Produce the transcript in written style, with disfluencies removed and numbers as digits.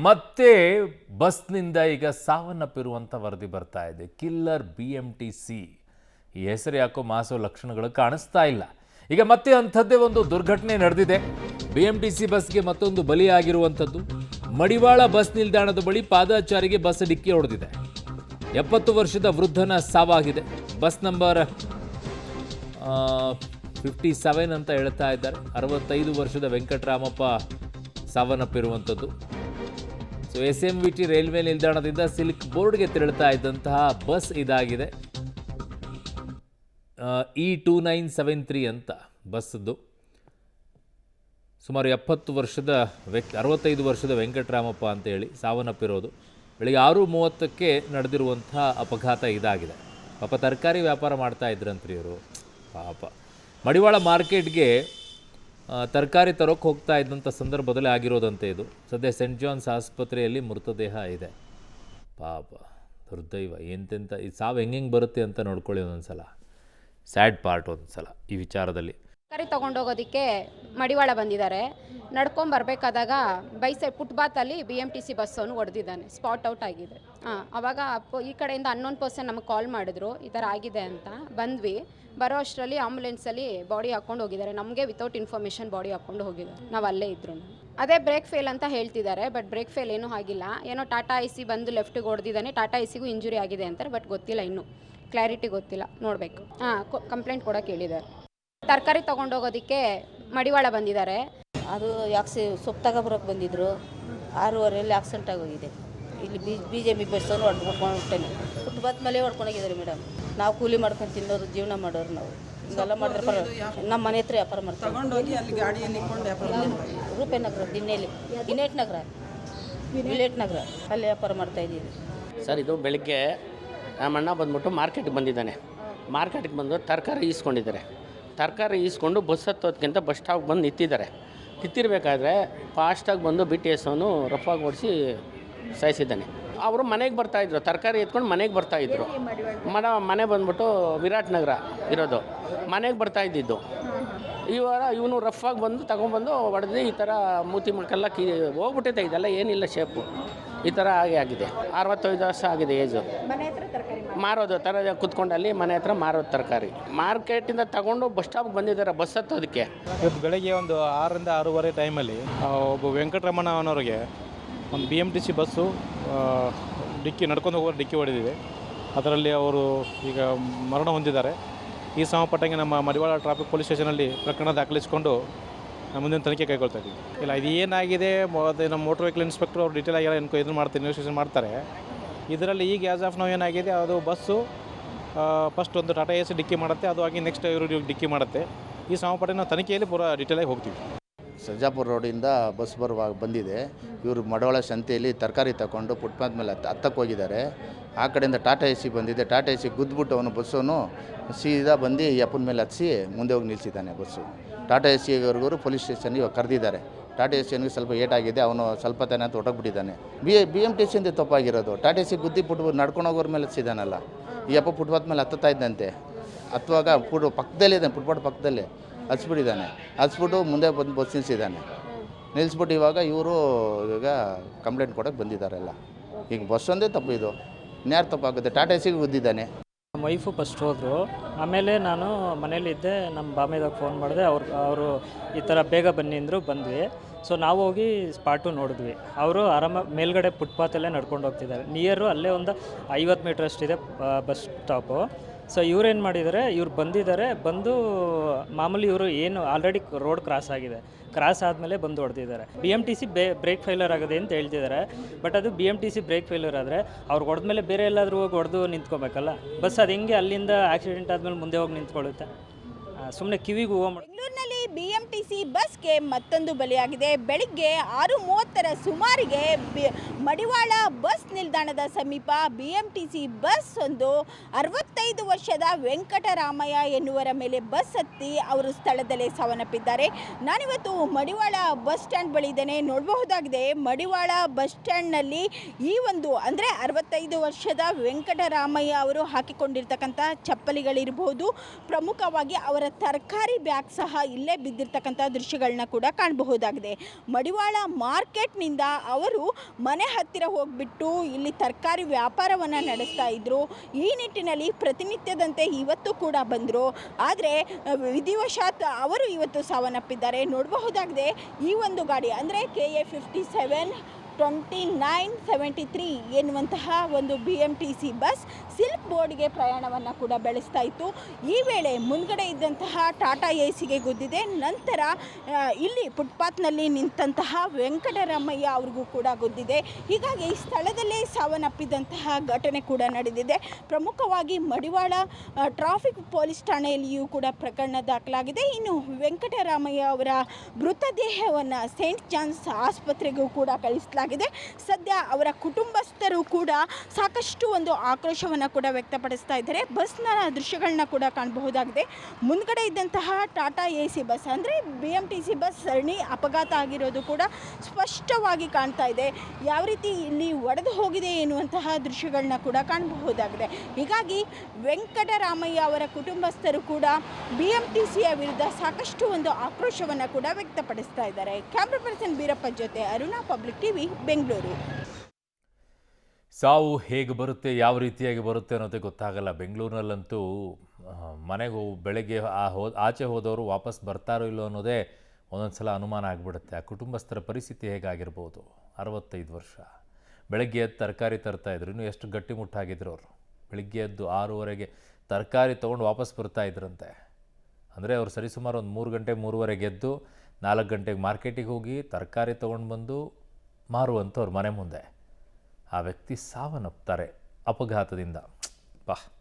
ಮತ್ತೆ ಬಸ್ನಿಂದ ಈಗ ಸಾವನ್ನಪ್ಪಿರುವಂಥ ವರದಿ ಬರ್ತಾ ಇದೆ. Killer BMTC. ಈ ಹೆಸರು ಯಾಕೋ ಮಾಸೋ ಲಕ್ಷಣಗಳು ಕಾಣಿಸ್ತಾ ಇಲ್ಲ. ಈಗ ಮತ್ತೆ ಅಂಥದ್ದೇ ಒಂದು ದುರ್ಘಟನೆ ನಡೆದಿದೆ. BMTC ಬಸ್ಗೆ ಮತ್ತೊಂದು ಬಲಿಯಾಗಿರುವಂಥದ್ದು. ಮಡಿವಾಳ ಬಸ್ ನಿಲ್ದಾಣದ ಬಳಿ ಪಾದಚಾರಿಗೆ ಬಸ್ ಡಿಕ್ಕಿ ಹೊಡೆದಿದೆ. 70 ವರ್ಷದ ವೃದ್ಧನ ಸಾವಾಗಿದೆ. ಬಸ್ ನಂಬರ್ 57 ಅಂತ ಹೇಳ್ತಾ ಇದ್ದಾರೆ. 65 ವರ್ಷದ ವೆಂಕಟರಾಮಪ್ಪ ಸಾವನ್ನಪ್ಪಿರುವಂಥದ್ದು. ಸೊ SMVT ರೈಲ್ವೆ ನಿಲ್ದಾಣದಿಂದ ಸಿಲ್ಕ್ ಬೋರ್ಡ್ಗೆ ತೆರಳುತ್ತಾ ಇದ್ದಂತಹ ಬಸ್ ಇದಾಗಿದೆ. E2973 ಅಂತ ಬಸ್ಸದ್ದು. ಸುಮಾರು 65 ವರ್ಷದ ವೆಂಕಟರಾಮಪ್ಪ ಅಂತ ಹೇಳಿ ಸಾವನ್ನಪ್ಪಿರೋದು. ಬೆಳಿಗ್ಗೆ 6:30ಕ್ಕೆ ನಡೆದಿರುವಂಥ ಅಪಘಾತ ಇದಾಗಿದೆ. ಪಾಪ ತರಕಾರಿ ವ್ಯಾಪಾರ ಮಾಡ್ತಾ ಇದ್ರಂತ್ರಿ ಇವರು. ಪಾಪ ಮಡಿವಾಳ ಮಾರ್ಕೆಟ್ಗೆ ತರಕಾರಿ ತರೋಕ್ಕೆ ಹೋಗ್ತಾ ಇದ್ದಂಥ ಸಂದರ್ಭದಲ್ಲಿ ಆಗಿರೋದಂತೆ ಇದು. ಸದ್ಯ ಸೆಂಟ್ ಜಾನ್ಸ್ ಆಸ್ಪತ್ರೆಯಲ್ಲಿ ಮೃತದೇಹ ಇದೆ. ಪಾಪ ದುರ್ದೈವ. ಎಂತೆಂಥ ಈ ಸಾವು ಹೆಂಗೆ ಬರುತ್ತೆ ಅಂತ ನೋಡ್ಕೊಳ್ಳಿ ಒಂದೊಂದ್ಸಲ. ಸ್ಯಾಡ್ ಪಾರ್ಟ್ ಒಂದ್ಸಲ ಈ ವಿಚಾರದಲ್ಲಿ. ತರಕಾರಿ ತೊಗೊಂಡೋಗೋದಕ್ಕೆ ಮಡಿವಾಳ ಬಂದಿದ್ದಾರೆ. ನಡ್ಕೊಂಡು ಬರಬೇಕಾದಾಗ ಬೈಸೈಡ್ ಫುಟ್ಪಾತಲ್ಲಿ BMTC ಬಸ್ಸನ್ನು ಹೊಡೆದಿದ್ದಾನೆ. ಸ್ಪಾಟ್ ಔಟ್ ಆಗಿದೆ. ಆವಾಗ ಈ ಕಡೆಯಿಂದ ಅನ್ನೋನ್ ಪರ್ಸನ್ ನಮಗೆ ಕಾಲ್ ಮಾಡಿದ್ರು, ಈ ಥರ ಆಗಿದೆ ಅಂತ. ಬಂದ್ವಿ. ಬರೋ ಅಷ್ಟರಲ್ಲಿ ಆಂಬುಲೆನ್ಸಲ್ಲಿ ಬಾಡಿ ಹಾಕ್ಕೊಂಡು ಹೋಗಿದ್ದಾರೆ. ನಮಗೆ ವಿತೌಟ್ ಇನ್ಫಾರ್ಮೇಷನ್ ಬಾಡಿ ಹಾಕ್ಕೊಂಡು ಹೋಗಿದ್ದಾರೆ. ನಾವು ಅಲ್ಲೇ ಇದ್ರು. ಅದೇ ಬ್ರೇಕ್ ಫೇಲ್ ಅಂತ ಹೇಳ್ತಿದ್ದಾರೆ. ಬಟ್ ಬ್ರೇಕ್ ಫೇಲ್ ಏನೂ ಆಗಿಲ್ಲ. ಏನೋ ಟಾಟಾ IC ಬಂದು ಲೆಫ್ಟಿಗೆ ಹೊಡೆದಿದ್ದಾನೆ. ಟಾಟಾ ICಗೂ ಇಂಜುರಿ ಆಗಿದೆ ಅಂತಾರೆ. ಬಟ್ ಗೊತ್ತಿಲ್ಲ, ಇನ್ನೂ ಕ್ಲಾರಿಟಿ ಗೊತ್ತಿಲ್ಲ, ನೋಡಬೇಕು. ಕಂಪ್ಲೇಂಟ್ ಕೊಡೋಕೆ ಹೇಳಿದ್ದಾರೆ. ತರಕಾರಿ ತೊಗೊಂಡೋಗೋದಕ್ಕೆ ಮಡಿವಾಳ ಬಂದಿದ್ದಾರೆ. ಅದು ಸೊಪ್ಪು ತಗೊಬರೋಕೆ ಬಂದಿದ್ದರು. 6:30 ಆಕ್ಸಿಡೆಂಟ್ ಆಗೋಗಿದೆ. ಇಲ್ಲಿ BJP ಬಸ್ಸನ್ನು ಹೊಡ್ಕೊಂಡು ಹೋಗ್ತೇನೆ. ಫುಟ್ಪಾತ್ ಮೇಲೆ ಹೊಡ್ಕೊಂಡೋಗಿದ್ದಾರೆ ಮೇಡಮ್. ನಾವು ಕೂಲಿ ಮಾಡ್ಕೊಂಡು ತಿನ್ನೋರು, ಜೀವನ ಮಾಡೋರು ನಾವು. ಹಿಂಗೆಲ್ಲ ಮಾಡಿದ್ರೆ ನಮ್ಮ ಮನೆ ಹತ್ರ ವ್ಯಾಪಾರ ಮಾಡ್ತೀವಿ. ರೂಪೇ ನಗರ, ದಿನೇಟ್ ನಗರ, ವಿಲೇಟ್ ನಗರ, ಅಲ್ಲಿ ವ್ಯಾಪಾರ ಮಾಡ್ತಾಯಿದ್ದೀವಿ ಸರ್. ಇದು ಬೆಳಗ್ಗೆ ನಮ್ಮ ಅಣ್ಣ ಬಂದ್ಬಿಟ್ಟು ಮಾರ್ಕೆಟ್ಗೆ ಬಂದಿದ್ದಾನೆ. ಮಾರ್ಕೆಟ್ಗೆ ಬಂದು ತರಕಾರಿ ಈಸ್ಕೊಂಡಿದ್ದಾರೆ. ತರಕಾರಿ ಈಸ್ಕೊಂಡು ಬಸ್ ಹತ್ತೋದಕ್ಕಿಂತ ಬಸ್ ಸ್ಟಾಪ್ಗೆ ಬಂದು ನಿಂತಿರಬೇಕಾದ್ರೆ ಫಾಸ್ಟಾಗಿ ಬಂದು BTS ಅವನು ರಫಾಗಿ ಓಡಿಸಿ ಸಾಯಿಸಿದ್ದಾನೆ. ಅವರು ಮನೆಗೆ ಬರ್ತಾಯಿದ್ರು, ತರಕಾರಿ ಎತ್ಕೊಂಡು ಮನೆಗೆ ಬರ್ತಾಯಿದ್ರು. ಮನೆ ಬಂದ್ಬಿಟ್ಟು ವಿರಾಟ್ ನಗರ ಇರೋದು. ಮನೆಗೆ ಬರ್ತಾಯಿದ್ದಿದ್ದು. ಇವನು ರಫಾಗಿ ಬಂದು ತಗೊಂಡ್ಬಂದು ಹೊಡೆದು ಈ ಥರ ಮೂತಿ ಮಕ್ಕಳೆಲ್ಲ ಹೋಗ್ಬಿಟ್ಟಿದೆ. ಇದೆಲ್ಲ ಏನಿಲ್ಲ ಶೇಪು. ಈ ಥರ ಆಗಿದೆ. 65 ವರ್ಷ ಆಗಿದೆ ಏಜು. ಮಾರೋದು ಕುತ್ಕೊಂಡಲ್ಲಿ ಮನೆ ಹತ್ರ ಮಾರೋದು ತರಕಾರಿ. ಮಾರ್ಕೆಟಿಂದ ತಗೊಂಡು ಬಸ್ ಸ್ಟಾಪ್ಗೆ ಬಂದಿದ್ದಾರೆ ಬಸ್ ಹತ್ತೋದಕ್ಕೆ. ಇವತ್ತು ಬೆಳಗ್ಗೆ ಒಂದು 6ರಿಂದ 6:30 ಟೈಮಲ್ಲಿ ಒಬ್ಬ ವೆಂಕಟರಮಣ ಅವನವರಿಗೆ ಒಂದು BMTC ಬಸ್ಸು ನಡ್ಕೊಂಡು ಹೋಗೋರು ಡಿಕ್ಕಿ ಹೊಡೆದಿದೆ. ಅದರಲ್ಲಿ ಅವರು ಈಗ ಮರಣ ಹೊಂದಿದ್ದಾರೆ. ಈ ಸಂಬಂಧಪಟ್ಟಂಗೆ ನಮ್ಮ ಮಡಿವಾಳ ಟ್ರಾಫಿಕ್ ಪೊಲೀಸ್ ಸ್ಟೇಷನಲ್ಲಿ ಪ್ರಕರಣ ದಾಖಲಿಸಿಕೊಂಡು ಮುಂದಿನ ತನಿಖೆ ಕೈಗೊಳ್ತಾ ಇದ್ದೀವಿ. ಇಲ್ಲ, ಇದು ಏನಾಗಿದೆ ನಮ್ಮ ಮೋಟರ್ ವೆಹಿಕಲ್ ಇನ್ಸ್ಪೆಕ್ಟರ್ ಅವರು ಡೀಟೇಲ್ ಆಗಿರೋ ಇನ್ವೆಸ್ಟಿಗೇಷನ್ ಮಾಡ್ತಾರೆ. ಇದರಲ್ಲಿ ಈಗ ಆ್ಯಸ್ ಆಫ್ ನಾವು ಏನಾಗಿದೆ, ಅದು ಬಸ್ಸು ಫಸ್ಟ್ ಒಂದು ಟಾಟಾ AC ಡಿಕ್ಕಿ ಮಾಡುತ್ತೆ. ಅದು ಆಗಿ ನೆಕ್ಸ್ಟ್ ಇವರು ಡಿಕ್ಕಿ ಮಾಡುತ್ತೆ. ಈ ಸಂಬಂಧಪಟ್ಟ ನಾವು ತನಿಖೆಯಲ್ಲಿ ಪೂರ ಡೀಟೇಲಾಗಿ ಹೋಗ್ತೀವಿ. ಸರ್ಜಾಪುರ ರೋಡಿಂದ ಬಸ್ ಬಂದಿದೆ. ಇವರು ಮಡವಾಳ ಸಂತೆಯಲ್ಲಿ ತರಕಾರಿ ತಗೊಂಡು ಫುಟ್ಪಾತ್ ಮೇಲೆ ಹತ್ತಕ್ಕೆ ಹೋಗಿದ್ದಾರೆ. ಆ ಕಡೆಯಿಂದ ಟಾಟಾ AC ಬಂದಿದೆ. ಟಾಟಾ AC ಗುದ್ದುಬಿಟ್ಟು ಅವನು ಬಸ್ಸನ್ನು ಸೀದಾ ಬಂದು ಅಪ್ಪನ ಮೇಲೆ ಹತ್ತಿಸಿ ಮುಂದೆ ಹೋಗಿ ನಿಲ್ಲಿಸಿದ್ದಾನೆ ಬಸ್ಸು. ಟಾಟಾ ACವರೆಗೂ ಪೊಲೀಸ್ ಸ್ಟೇಷನ್ಗೆ ಇವಾಗ ಕರೆದಿದ್ದಾರೆ. ಟಾಟಾ ACಗೆ ಸ್ವಲ್ಪ ಏಟಾಗಿದೆ. ಅವನು ಸ್ವಲ್ಪ ತಾನೆ ಅಂತ ಹೊಟ್ಟೋಗ್ಬಿಟ್ಟಿದ್ದಾನೆ. BMTCಯಿಂದ ತಪ್ಪಾಗಿರೋದು. ಟಾಟಾ AC ಗುದ್ದಿಬಿಟ್ಟು ನಡ್ಕೊಂಡು ಹೋಗೋರ ಮೇಲೆ ಹತ್ತಿಸಿದಾನಲ್ಲ. ಈ ಅಪ್ಪ ಫುಟ್ಪಾತ್ ಮೇಲೆ ಹತ್ತುತ್ತಾ ಇದ್ದಂತೆ. ಹತ್ತುವಾಗ ಪಕ್ಕದಲ್ಲೇ ಇದ್ದಾನೆ, ಫುಟ್ಪಾತ್ ಪಕ್ಕದಲ್ಲೇ ಹಚ್ಬಿಟ್ಟಿದ್ದಾನೆ. ಹಚ್ಬಿಟ್ಟು ಮುಂದೆ ಬಂದು ಬಸ್ ನಿಲ್ಲಿಸ್ಬಿಟ್ಟು ಇವಾಗ ಇವರು ಕಂಪ್ಲೇಂಟ್ ಕೊಡೋಕ್ಕೆ ಬಂದಿದ್ದಾರೆಲ್ಲ. ಈಗ ಬಸ್ ಒಂದೇ ತಪ್ಪು. ಇದು ಇನ್ಯಾರು ತಪ್ಪಾಗುತ್ತೆ? ಟಾಟಾ ACಗೆ ಗುದ್ದಿದ್ದಾನೆ. ನಮ್ಮ ವೈಫು ಫಸ್ಟ್ ಹೋದರು. ಆಮೇಲೆ ನಾನು ಮನೇಲಿದ್ದೆ. ನಮ್ಮ ಬಾಮೆದಾಗ ಫೋನ್ ಮಾಡಿದೆ. ಅವರು ಈ ಥರ ಬೇಗ ಬನ್ನಿ ಅಂದರು. ಬಂದ್ವಿ. ಸೊ ನಾವು ಹೋಗಿ ಸ್ಪಾಟು ನೋಡಿದ್ವಿ. ಅವರು ಮೇಲ್ಗಡೆ ಫುಟ್ಪಾತಲ್ಲೇ ನಡ್ಕೊಂಡು ಹೋಗ್ತಿದ್ದಾರೆ. ನಿಯರು ಅಲ್ಲೇ ಒಂದು 50 ಮೀಟ್ರ್ ಅಷ್ಟಿದೆ ಬಸ್ ಸ್ಟಾಪು. ಸೊ ಇವ್ರೇನು ಮಾಡಿದ್ದಾರೆ, ಇವ್ರು ಬಂದಿದ್ದಾರೆ. ಬಂದು ಮಾಮೂಲಿ ಇವರು ಏನು ಆಲ್ರೆಡಿ ರೋಡ್ ಕ್ರಾಸ್ ಆಗಿದೆ. ಕ್ರಾಸ್ ಆದಮೇಲೆ ಬಂದು ಹೊಡೆದಿದ್ದಾರೆ. BMTC ಬ್ರೇಕ್ ಫೇಲ್ಯೂರ್ ಆಗಿದೆ ಅಂತ ಹೇಳ್ತಿದ್ದಾರೆ. ಬಟ್ ಅದು BMTC ಬ್ರೇಕ್ ಫೇಲ್ಯೂರ್ ಆದರೆ ಅವ್ರು ಹೊಡೆದ್ಮೇಲೆ ಬೇರೆ ಎಲ್ಲಾದರೂ ಹೋಗಿ ಹೊಡೆದು ನಿಂತ್ಕೋಬೇಕಲ್ಲ. ಬಸ್ ಅದು ಹೆಂಗೆ ಅಲ್ಲಿಂದ ಆಕ್ಸಿಡೆಂಟ್ ಆದಮೇಲೆ ಮುಂದೆ ಹೋಗಿ ನಿಂತ್ಕೊಳ್ಳುತ್ತೆ. ಸುಮ್ಮನೆ ಕಿವಿಗೆ ಹೂವು. ಬೆಂಗಳೂರಿನಲ್ಲಿ BMTC ಬಸ್ಗೆ ಮತ್ತೊಂದು ಬಲಿಯಾಗಿದೆ. ಬೆಳಿಗ್ಗೆ 6:30 ಸುಮಾರಿಗೆ ಮಡಿವಾಳ ಬಸ್ ನಿಲ್ದಾಣದ ಸಮೀಪ BMTC ಬಸ್ ಒಂದು 65 ವರ್ಷದ ವೆಂಕಟರಾಮಯ್ಯ ಎನ್ನುವರ ಮೇಲೆ ಬಸ್ ಹತ್ತಿ ಅವರು ಸ್ಥಳದಲ್ಲೇ ಸಾವನ್ನಪ್ಪಿದ್ದಾರೆ. ನಾನಿವತ್ತು ಮಡಿವಾಳ ಬಸ್ ಸ್ಟ್ಯಾಂಡ್ ಬಳಿ ಇದ್ದೇನೆ. ನೋಡಬಹುದಾಗಿದೆ, ಮಡಿವಾಳ ಬಸ್ ಸ್ಟ್ಯಾಂಡ್ನಲ್ಲಿ ಈ ಒಂದು ಅಂದರೆ 65 ವರ್ಷದ ವೆಂಕಟರಾಮಯ್ಯ ಅವರು ಹಾಕಿಕೊಂಡಿರ್ತಕ್ಕಂಥ ಚಪ್ಪಲಿಗಳಿರಬಹುದು, ಪ್ರಮುಖವಾಗಿ ಅವರ ತರಕಾರಿ ಬ್ಯಾಗ್ ಸಹ ಇಲ್ಲೇ ಬಿದ್ದಿರ್ತಕ್ಕಂಥ ದೃಶ್ಯಗಳನ್ನ ಕೂಡ ಕಾಣಬಹುದಾಗಿದೆ. ಮಡಿವಾಳ ಮಾರ್ಕೆಟ್ನಿಂದ ಅವರು ಮನೆ ಹತ್ತಿರ ಹೋಗಿಬಿಟ್ಟು ಇಲ್ಲಿ ತರಕಾರಿ ವ್ಯಾಪಾರವನ್ನು ನಡೆಸ್ತಾ ಇದ್ದರು. ಈ ನಿಟ್ಟಿನಲ್ಲಿ ಪ್ರತಿನಿತ್ಯದಂತೆ ಇವತ್ತು ಕೂಡ ಬಂದರು. ಆದರೆ ವಿಧಿವಶಾತ್ ಅವರು ಇವತ್ತು ಸಾವನ್ನಪ್ಪಿದ್ದಾರೆ. ನೋಡಬಹುದಾಗಿದೆ ಈ ಒಂದು ಗಾಡಿ ಅಂದರೆ KA 572973 ಎನ್ನುವಂತಹ ಒಂದು BMTC ಬಸ್ ಸಿಲ್ಕ್ ಬೋರ್ಡ್ಗೆ ಪ್ರಯಾಣವನ್ನು ಕೂಡ ಬೆಳೆಸ್ತಾ ಇತ್ತು. ಈ ವೇಳೆ ಮುನ್ಗಡೆ ಇದ್ದಂತಹ ಟಾಟಾ AC ಗುದ್ದಿದೆ. ನಂತರ ಇಲ್ಲಿ ಫುಟ್ಪಾತ್ನಲ್ಲಿ ನಿಂತಹ ವೆಂಕಟರಾಮಯ್ಯ ಅವ್ರಿಗೂ ಕೂಡ ಗುದ್ದಿದೆ. ಹೀಗಾಗಿ ಸ್ಥಳದಲ್ಲೇ ಸಾವನ್ನಪ್ಪಿದಂತಹ ಘಟನೆ ಕೂಡ ನಡೆದಿದೆ. ಪ್ರಮುಖವಾಗಿ ಮಡಿವಾಳ ಟ್ರಾಫಿಕ್ ಪೊಲೀಸ್ ಠಾಣೆಯಲ್ಲಿಯೂ ಕೂಡ ಪ್ರಕರಣ ದಾಖಲಾಗಿದೆ. ಇನ್ನು ವೆಂಕಟರಾಮಯ್ಯ ಅವರ ಮೃತದೇಹವನ್ನು ಸೇಂಟ್ ಜಾನ್ಸ್ ಆಸ್ಪತ್ರೆಗೂ ಕೂಡ ಕಳಿಸಲಾಗಿದೆ. ಸದ್ಯ ಅವರ ಕುಟುಂಬಸ್ಥರು ಕೂಡ ಸಾಕಷ್ಟು ಒಂದು ಆಕ್ರೋಶವನ್ನು ಕೂಡ ವ್ಯಕ್ತಪಡಿಸ್ತಾ ಇದ್ದಾರೆ. ಬಸ್ನ ದೃಶ್ಯಗಳನ್ನ ಕೂಡ ಕಾಣಬಹುದಾಗಿದೆ. ಮುಂದ್ಗಡೆ ಇದ್ದಂತಹ ಟಾಟಾ AC ಬಸ್ ಅಂದರೆ BMTC ಬಸ್ ಸರಣಿ ಅಪಘಾತ ಆಗಿರೋದು ಕೂಡ ಸ್ಪಷ್ಟವಾಗಿ ಕಾಣ್ತಾ ಇದೆ. ಯಾವ ರೀತಿ ಇಲ್ಲಿ ಒಡೆದು ಹೋಗಿದೆ ಎನ್ನುವಂತಹ ದೃಶ್ಯಗಳನ್ನ ಕೂಡ ಕಾಣಬಹುದಾಗಿದೆ. ಹೀಗಾಗಿ ವೆಂಕಟರಾಮಯ್ಯ ಅವರ ಕುಟುಂಬಸ್ಥರು ಕೂಡ BMTCಯ ವಿರುದ್ಧ ಸಾಕಷ್ಟು ಒಂದು ಆಕ್ರೋಶವನ್ನು ಕೂಡ ವ್ಯಕ್ತಪಡಿಸ್ತಾ ಇದ್ದಾರೆ. ಕ್ಯಾಮ್ರಾ ಪರ್ಸನ್ ಬೀರಪ್ಪ ಜೊತೆ ಅರುಣಾ, ಪಬ್ಲಿಕ್ TV, ಬೆಂಗಳೂರು. ಸಾವು ಹೇಗೆ ಬರುತ್ತೆ, ಯಾವ ರೀತಿಯಾಗಿ ಬರುತ್ತೆ ಅನ್ನೋದೇ ಗೊತ್ತಾಗಲ್ಲ. ಬೆಂಗಳೂರಿನಲ್ಲಂತೂ ಮನೆಗೆ ಬೆಳಗ್ಗೆ ಆಚೆ ಹೋದವರು ವಾಪಸ್ ಬರ್ತಾರೋ ಇಲ್ಲೋ ಅನ್ನೋದೇ ಒಂದೊಂದು ಸಲ ಅನುಮಾನ ಆಗಿಬಿಡುತ್ತೆ. ಆ ಕುಟುಂಬಸ್ಥರ ಪರಿಸ್ಥಿತಿ ಹೇಗಾಗಿರ್ಬೋದು. 65 ವರ್ಷ ಬೆಳಗ್ಗೆ ಎದ್ದು ತರಕಾರಿ ತರ್ತಾಯಿದ್ರು. ಇನ್ನೂ ಎಷ್ಟು ಗಟ್ಟಿಮುಟ್ಟಾಗಿದ್ರು ಅವರು. ಬೆಳಗ್ಗೆ ಎದ್ದು 6:30ಗೆ ತರಕಾರಿ ತೊಗೊಂಡು ವಾಪಸ್ ಬರ್ತಾಯಿದ್ರಂತೆ. ಅಂದರೆ ಅವ್ರು ಸರಿಸುಮಾರು ಒಂದು 3 ಗಂಟೆ 3:30ಗೆ ಎದ್ದು 4 ಗಂಟೆಗೆ ಮಾರ್ಕೆಟಿಗೆ ಹೋಗಿ ತರಕಾರಿ ತೊಗೊಂಡು ಬಂದು ಮಾರುವಂಥವ್ರು ಮನೆ ಮುಂದೆ. ಆ ವ್ಯಕ್ತಿ ಸಾವನ್ನಪ್ತಾರೆ ಅಪಘಾತದಿಂದ.